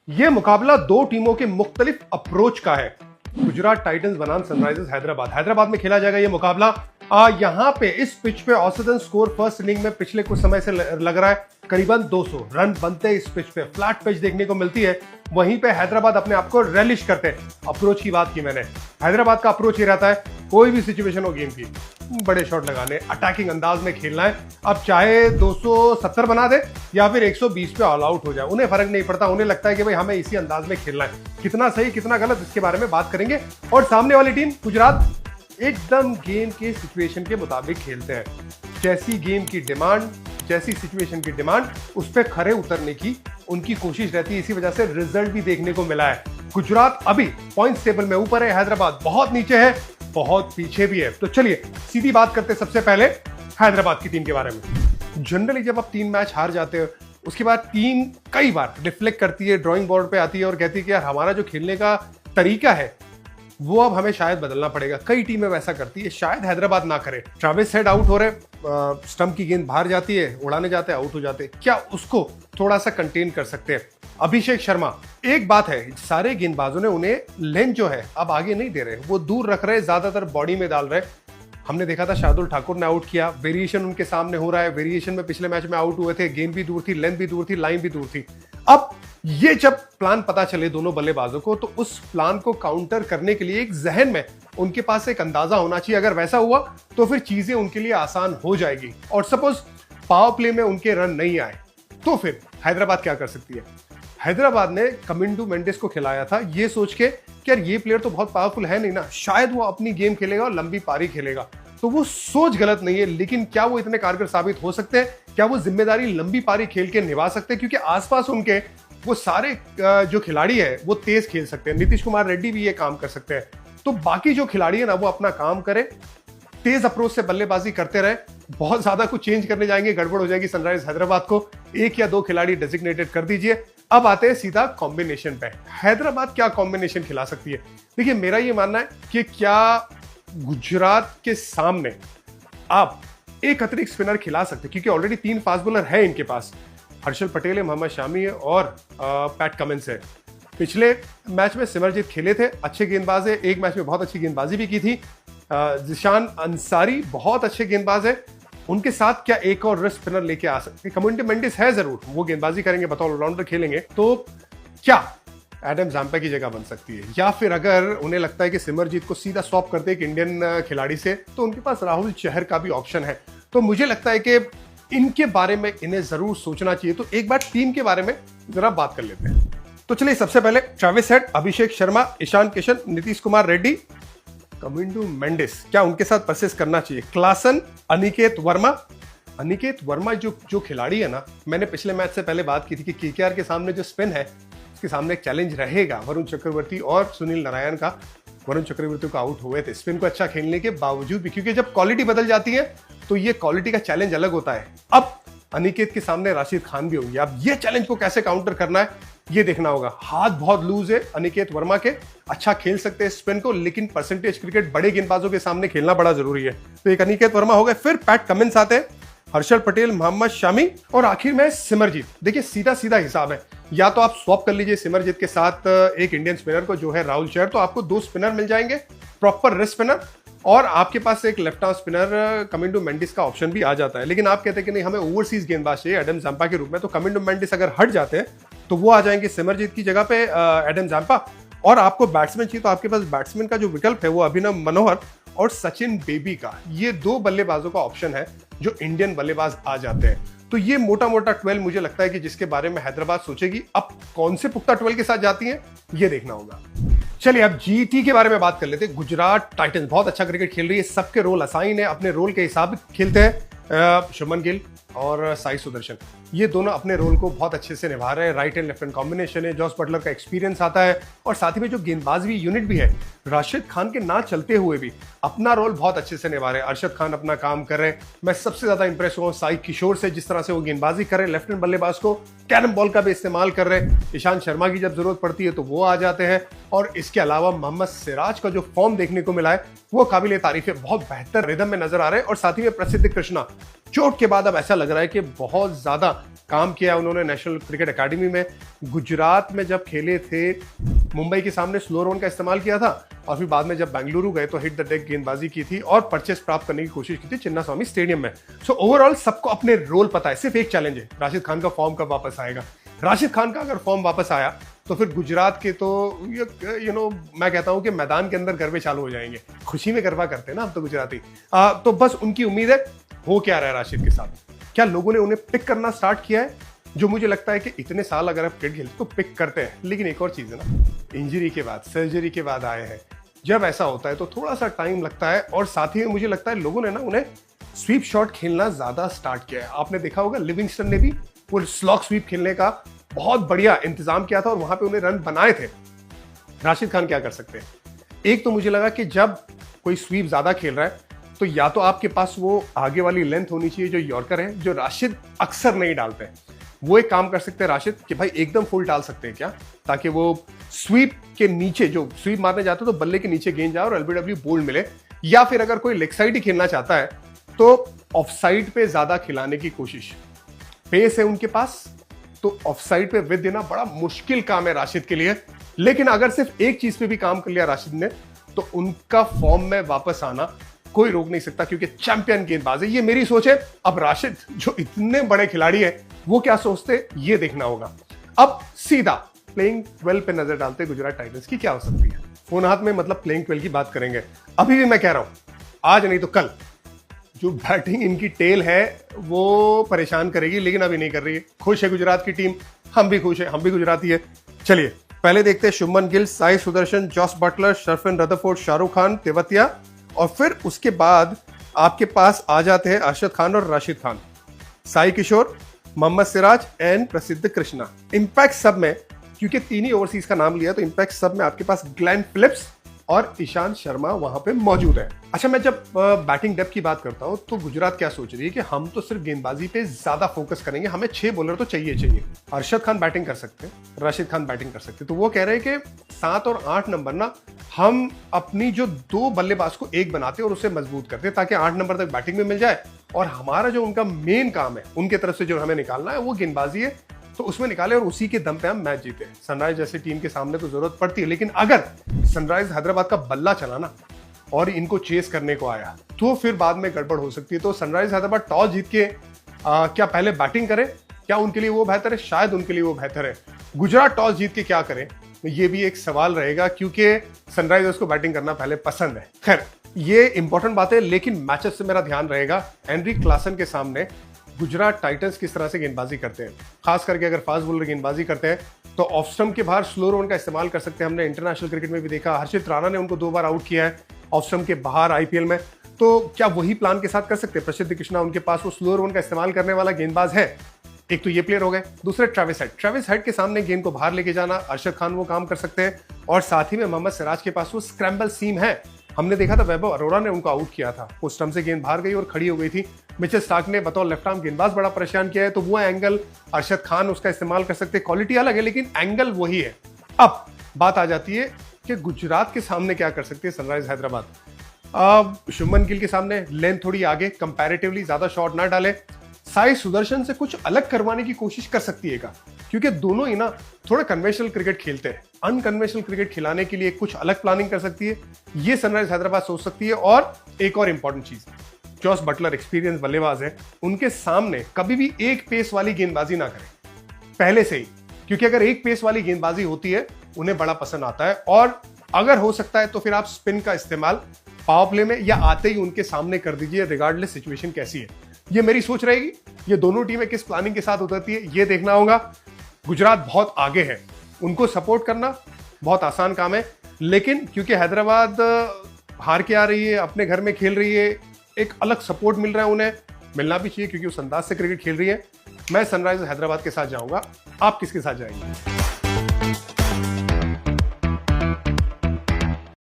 ये मुकाबला दो टीमों के मुख्तलिफ अप्रोच का है। गुजरात टाइटंस बनाम सनराइजर्स हैदराबाद में खेला जाएगा ये मुकाबला। यहाँ पे इस पिच पे औसतन स्कोर फर्स्ट इनिंग में पिछले कुछ समय से लग रहा है करीबन 200 रन बनते हैं। इस पिच पे फ्लैट पिच देखने को मिलती है। वहीं पे हैदराबाद अपने आप को रेलिश करते हैं। अप्रोच की बात की मैंने, हैदराबाद का अप्रोच ये रहता है कोई भी सिचुएशन हो गेम की, बड़े शॉट लगाने, अटैकिंग अंदाज में खेलना है। अब चाहे 270 बना दे या फिर 120 पे ऑल आउट हो जाए, उन्हें फर्क नहीं पड़ता। उन्हें लगता है कि भाई हमें इसी अंदाज में खेलना है। कितना सही कितना गलत इसके बारे में बात करेंगे। और सामने वाली टीम गुजरात एकदम गेम के सिचुएशन के मुताबिक खेलते हैं। जैसी गेम की डिमांड, जैसी सिचुएशन की डिमांड, उस पर खरे उतरने की उनकी कोशिश रहती है। इसी वजह से रिजल्ट भी देखने को मिला है। गुजरात अभी पॉइंट्स टेबल में ऊपर है, हैदराबाद बहुत नीचे है, बहुत पीछे भी है। तो चलिए सीधी बात करते हैं सबसे पहले हैदराबाद की टीम के बारे में। जनरली जब आप 3 मैच हार जाते हो उसके बाद टीम कई बार रिफ्लेक्ट करती है, ड्राइंग बोर्ड पे आती है और कहती है कि यार हमारा जो खेलने का तरीका है वो अब हमें शायद बदलना पड़ेगा। कई टीमें वैसा करती है, शायद हैदराबाद ना करे। ट्रेविस हेड आउट हो रहे, स्टंप की गेंद बाहर जाती है, उड़ाने जाते हैं, आउट हो जाते हैं। क्या उसको थोड़ा सा कंटेन कर सकते हैं? अभिषेक शर्मा, एक बात है, सारे गेंदबाजों ने उन्हें लेंथ जो है अब आगे नहीं दे रहे, वो दूर रख रहे, ज्यादातर बॉडी में डाल रहे। हमने देखा था शार्दुल ठाकुर ने आउट किया, वेरिएशन उनके सामने हो रहा है। वेरिएशन में पिछले मैच में आउट हुए थे, गेंद भी दूर थी, लेंथ भी दूर थी, लाइन भी दूर थी। अब ये जब प्लान पता चले दोनों बल्लेबाजों को, तो उस प्लान को काउंटर करने के लिए एक जहन में उनके पास एक अंदाजा होना चाहिए। अगर वैसा हुआ तो फिर चीजें उनके लिए आसान हो जाएगी। और सपोज पावर प्ले में उनके रन नहीं आए तो फिर हैदराबाद क्या कर सकती है? हैदराबाद ने कमिंडू मेंडिस को खिलाया था ये सोच के कि यार ये प्लेयर तो बहुत पावरफुल है नहीं ना, शायद वो अपनी गेम खेलेगा और लंबी पारी खेलेगा। तो वो सोच गलत नहीं है, लेकिन क्या वो इतने कारगर साबित हो सकते हैं? क्या वो जिम्मेदारी लंबी पारी खेल के निभा सकते हैं? क्योंकि आसपास उनके वो सारे जो खिलाड़ी है वो तेज खेल सकते हैं। नीतीश कुमार रेड्डी भी ये काम कर सकते हैं। तो बाकी जो खिलाड़ी है ना वो अपना काम करे, तेज अप्रोच से बल्लेबाजी करते रहे। बहुत ज्यादा कुछ चेंज करने जाएंगे गड़बड़ हो जाएगी सनराइजर्स हैदराबाद को। 1 या 2 खिलाड़ी डेजिग्नेटेड कर दीजिए। अब आते हैं सीधा कॉम्बिनेशन पे। हैदराबाद क्या कॉम्बिनेशन खिला सकती है? देखिए मेरा ये मानना है कि क्या गुजरात के सामने आप एक अतिरिक्त स्पिनर खिला सकते, क्योंकि ऑलरेडी 3 फास्ट बॉलर है इनके पास। हर्षल पटेल है, मोहम्मद शामी है और पैट कमिंस है। पिछले मैच में सिमरजीत खेले थे, अच्छे गेंदबाज है, एक मैच में बहुत अच्छी गेंदबाजी भी की थी। जिशान अंसारी बहुत अच्छे गेंदबाज है। उनके साथ क्या एक और रिस्ट स्पिनर लेके आ सकते? कमिंडू मेंडिस है जरूर, वो गेंदबाजी करेंगे, बतौर ऑलराउंडर खेलेंगे। तो क्या एडम जाम्पा की जगह बन सकती है? या फिर अगर उन्हें लगता है कि सिमरजीत को सीधा स्वैप करते एक इंडियन खिलाड़ी से, तो उनके पास राहुल चहर का भी ऑप्शन है। तो मुझे लगता है कि इनके बारे में इन्हें जरूर सोचना चाहिए। तो एक बार टीम के बारे में जरा बात कर लेते हैं। तो चलिए सबसे पहले ट्रेविस हेड, अभिषेक शर्मा, ईशान किशन, नीतीश कुमार रेड्डी, कमिंडू मेंडिस, क्या उनके साथ परसिस्ट करना चाहिए? क्लासन, अनिकेत वर्मा जो खिलाड़ी है ना, मैंने पिछले मैच से पहले बात की थी कि केकेआर के सामने जो स्पिन है उसके सामने एक चैलेंज रहेगा वरुण चक्रवर्ती और सुनील नारायण का। वरुण चक्रवर्ती को आउट हुए थे स्पिन को अच्छा खेलने के बावजूद भी, क्योंकि जब क्वालिटी बदल जाती है तो ये क्वालिटी का चैलेंज अलग होता है। अब अनिकेत के सामने राशिद खान भी होंगे। अब ये चैलेंज को कैसे काउंटर करना है ये देखना होगा। हाथ बहुत लूज है अनिकेत वर्मा के, अच्छा खेल सकते हैं स्पिन को, लेकिन परसेंटेज क्रिकेट बड़े गेंदबाजों के सामने खेलना बड़ा जरूरी है। तो एक अनिकेत वर्मा हो गए, फिर पैट कमिंस आते हैं, हर्षल पटेल, मोहम्मद शामी और आखिर में सिमरजीत। देखिए सीधा सीधा हिसाब है, या तो आप स्वैप कर लीजिए सिमरजीत के साथ एक इंडियन स्पिनर को जो है राहुल चहर, तो आपको 2 स्पिनर मिल जाएंगे, प्रॉपर रिस्ट स्पिनर, और आपके पास एक left arm spinner Kamindu Mendis का ऑप्शन भी आ जाता है। लेकिन आप कहते हैं कि नहीं हमें ओवरसीज गेंदबाज चाहिए एडम जाम्पा के रूप में, तो कमिंडू मेंडिस अगर हट जाते हैं तो वो आ जाएंगे सिमरजीत की जगह पे एडम जाम्पा। और आपको बैट्समैन चाहिए तो आपके पास बैट्समैन का जो विकल्प है वो अभिनव मनोहर और सचिन बेबी का, ये 2 बल्लेबाजों का ऑप्शन है जो इंडियन बल्लेबाज आ जाते हैं। तो ये मोटा मोटा 12 मुझे लगता है कि जिसके बारे में हैदराबाद सोचेगी। अब कौन से पुख्ता 12 के साथ जाती है ये देखना होगा। चलिए अब जीटी के बारे में बात कर लेते हैं। गुजरात टाइटंस बहुत अच्छा क्रिकेट खेल रही है, सबके रोल असाइन है, अपने रोल के हिसाब खेलते हैं। शुभमन गिल और साई सुदर्शन, ये दोनों अपने रोल को बहुत अच्छे से निभा रहे हैं। Right and left hand combination है, जॉस बटलर का एक्सपीरियंस आता है, और साथ ही में जो गेंदबाज भी यूनिट भी है, राशिद खान के ना चलते हुए भी अपना रोल बहुत अच्छे से निभा रहे हैं। अरशद खान अपना काम कर रहे हैं। मैं सबसे ज्यादा इंप्रेस हुआ साई किशोर से, जिस तरह से वो गेंदबाजी कर रहे हैं, लेफ्ट हैंड बल्लेबाज को कैरम बॉल का भी इस्तेमाल कर रहे हैं। ईशान शर्मा की जब जरूरत पड़ती है तो वो आ जाते हैं। और इसके अलावा मोहम्मद सिराज का जो फॉर्म देखने को मिला है वो काबिल तारीफ है, बहुत बेहतर रिदम में नजर आ रहे हैं। और साथ ही में प्रसिद्ध कृष्णा, चोट के बाद अब ऐसा लग रहा है कि बहुत ज्यादा काम किया उन्होंने नेशनल क्रिकेट एकेडमी में। गुजरात में जब खेले थे मुंबई के सामने स्लो रन का इस्तेमाल किया था, और फिर बाद में जब बेंगलुरु गए तो हिट द डेक गेंदबाजी की थी और परचेस प्राप्त करने की कोशिश की थी चिन्नास्वामी स्टेडियम में। सो ओवरऑल सबको अपने रोल पता है। सिर्फ एक चैलेंज है, राशिद खान का फॉर्म कब वापस आएगा। राशिद खान का अगर फॉर्म वापस आया तो फिर गुजरात के तो मैं कहता हूं कि मैदान के अंदर गरबे चालू हो जाएंगे। खुशी में गरबा करते हैं ना हम तो गुजराती। तो बस उनकी उम्मीद है। हो क्या रहा है राशिद के साथ, क्या लोगों ने उन्हें पिक करना स्टार्ट किया है? जो मुझे लगता है कि इतने साल अगर आप क्रिकेट खेलते तो पिक करते हैं, लेकिन एक और चीज है ना, इंजरी के बाद, सर्जरी के बाद आए हैं। जब ऐसा होता है तो थोड़ा सा टाइम लगता है, और साथ ही में मुझे लगता है लोगों ने ना उन्हें स्वीप शॉट खेलना ज्यादा स्टार्ट किया है। आपने देखा होगा लिविंगस्टन ने भी वो स्लॉग स्वीप खेलने का बहुत बढ़िया इंतजाम किया था और वहां पे उन्हें रन बनाए थे। राशिद खान क्या कर सकते हैं? एक तो मुझे लगा कि जब कोई स्वीप ज्यादा खेल रहा है तो या तो आपके पास वो आगे वाली लेंथ होनी चाहिए जो यॉर्कर है, जो राशिद अक्सर नहीं डालते हैं। वो एक काम कर सकते हैं राशिद कि भाई एकदम फुल डाल सकते हैं क्या, ताकि वो स्वीप के नीचे, जो स्वीप मारने जाते हैं तो बल्ले के नीचे गेंद जाए और एलबीडब्ल्यू बोल्ड मिले। या फिर अगर कोई लेग साइड ही खेलना चाहता है तो ऑफ साइड पे ज्यादा खिलाने की कोशिश। पेस है उनके पास, तो ऑफ साइड पे विद देना बड़ा मुश्किल काम है राशिद के लिए। लेकिन अगर सिर्फ एक चीज पे भी काम कर लिया राशिद ने तो उनका फॉर्म में वापस आना कोई रोक नहीं सकता, क्योंकि चैंपियन गेंदबाज है। ये मेरी सोच है। अब राशिद जो इतने बड़े खिलाड़ी है वो क्या सोचते ये देखना होगा। अब सीधा प्लेइंग 12 पे नजर डालते गुजरात टाइटंस की क्या हो सकती है। फोन हाथ में मतलब प्लेइंग 12 की बात करेंगे। अभी भी मैं कह रहा हूं आज नहीं तो कल जो बैटिंग इनकी टेल है वो परेशान करेगी, लेकिन अभी नहीं कर रही है। खुश है गुजरात की टीम, हम भी खुश है, हम भी गुजराती है। चलिए पहले देखते हैं Shubman Gill, Sai Sudharsan, Jos Buttler, Sherfane Rutherford, Shahrukh Khan, Tewatia, और फिर उसके बाद आपके पास आ जाते हैं अरशद खान और राशिद खान, साई किशोर, मोहम्मद सिराज एंड प्रसिद्ध कृष्णा। इंपैक्ट सब में, क्योंकि तीन ही ओवरसीज का नाम लिया तो इंपैक्ट सब में आपके पास ग्लेन फिलिप्स और ईशांत शर्मा वहां पे मौजूद है। अच्छा, मैं जब बैटिंग डेप्थ की बात करता हूं तो गुजरात क्या सोच रही है कि हम तो सिर्फ गेंदबाजी पे ज्यादा फोकस करेंगे, हमें 6 बॉलर तो चाहिए। अरशद खान बैटिंग कर सकते हैं, राशिद खान बैटिंग कर सकते हैं, तो वो कह रहे हैं कि 7 और 8 नंबर ना हम अपनी जो 2 बल्लेबाज को एक बनाते और उसे मजबूत करते ताकि 8 नंबर तक बैटिंग में मिल जाए, और हमारा जो उनका मेन काम है उनके तरफ से जो हमें निकालना है वो गेंदबाजी है, तो उसमें निकाले और उसी के दम पे हम मैच जीते। सनराइज जैसी टीम के सामने तो जरूरत पड़ती है, लेकिन अगर सनराइज हैदराबाद का बल्ला चला ना और इनको चेस करने को आया तो फिर बाद में गड़बड़ हो सकती है। तो सनराइज हैदराबाद टॉस जीत के क्या पहले बैटिंग करे, क्या उनके लिए वो बेहतर है? शायद उनके लिए वो बेहतर है। गुजरात टॉस जीत के क्या करे, ये भी एक सवाल रहेगा, क्योंकि सनराइजर्स को बैटिंग करना पहले पसंद है। खैर ये इंपॉर्टेंट बात है, लेकिन मैचअप से मेरा ध्यान रहेगा हेनरिक क्लासन के सामने गुजरात टाइटंस किस तरह से गेंदबाजी करते हैं। खास करके अगर फास्ट बॉलर गेंदबाजी करते हैं तो ऑफ स्टंप के बाहर स्लो रन का इस्तेमाल कर सकते हैं। हमने इंटरनेशनल क्रिकेट में भी देखा, हर्षित राणा ने उनको 2 बार आउट किया है ऑफ स्टंप के बाहर आईपीएल में। तो क्या वही प्लान के साथ कर सकते हैं? प्रसिद्ध कृष्णा उनके पास वो स्लो रन का इस्तेमाल करने वाला गेंदबाज है। एक तो ये प्लेयर हो गए, दूसरे ट्रेविस हेड के सामने गेंद को बाहर लेके जाना, अरशद खान वो काम कर सकते हैं, और साथ ही में मोहम्मद सिराज के पास वो स्क्रैम्बल सीम है। हमने देखा था वैभव अरोड़ा ने उनको आउट किया था, वो स्टंप से गेंद बाहर गई और खड़ी हो गई थी। मिचेल स्टार्क ने बतौर लेफ्ट आर्म गेंदबाज बड़ा परेशान किया है, तो वो एंगल अरशद खान उसका इस्तेमाल कर सकते हैं। क्वालिटी अलग है लेकिन एंगल वही है। अब बात आ जाती है कि गुजरात के सामने क्या कर सकती है सनराइज हैदराबाद। शुभमन गिल के सामने लेंथ थोड़ी आगे, कंपैरेटिवली ज्यादा शॉट ना डाले। साई सुदर्शन से कुछ अलग करवाने की कोशिश कर सकती है, क्योंकि दोनों ही ना थोड़ा कन्वेंशनल क्रिकेट खेलते हैं। अनकन्वेंशनल क्रिकेट खिलाने के लिए कुछ अलग प्लानिंग कर सकती है, ये सनराइज हैदराबाद सोच सकती है। और एक और इंपॉर्टेंट चीज, जॉस बटलर एक्सपीरियंस बल्लेबाज है, उनके सामने कभी भी एक पेस वाली गेंदबाजी ना करें पहले से ही, क्योंकि अगर एक पेस वाली गेंदबाजी होती है उन्हें बड़ा पसंद आता है। और अगर हो सकता है तो फिर आप स्पिन का इस्तेमाल पावर प्ले में या आते ही उनके सामने कर दीजिए, रिगार्डलेस सिचुएशन कैसी है। ये मेरी सोच रहेगी। ये दोनों टीमें किस प्लानिंग के साथ उतरती है ये देखना होगा। गुजरात बहुत आगे है, उनको सपोर्ट करना बहुत आसान काम है, लेकिन क्योंकि हैदराबाद हार के आ रही है, अपने घर में खेल रही है, एक अलग सपोर्ट मिल रहा है, उन्हें मिलना भी चाहिए क्योंकि उस अंदाज से क्रिकेट खेल रही है। मैं सनराइजर्स हैदराबाद के साथ जाऊंगा, आप किसके साथ जाएंगे?